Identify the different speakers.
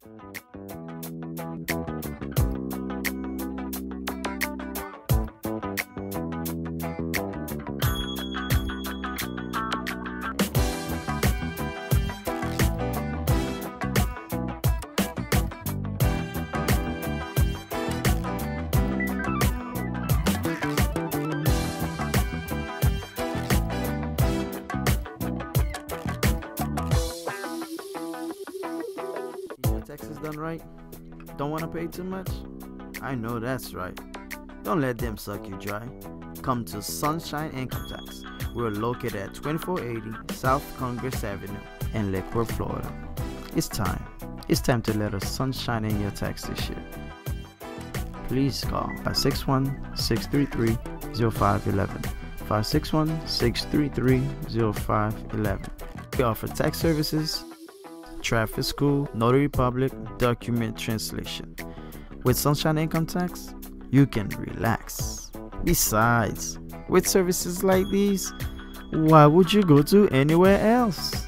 Speaker 1: Your taxes done right? Don't want to pay too much? I know that's right. Don't let them suck you dry. Come to Sunshine Income Tax. We're located at 2480 South Congress Avenue in Lakewood, Florida. It's time. It's time to let us sunshine in your tax this year. Please call 561-633-0511. 561-633-0511. We offer tax services, traffic school, notary public, document translation. With Sunshine Income Tax, you can relax. Besides, with services like these, why would you go to anywhere else?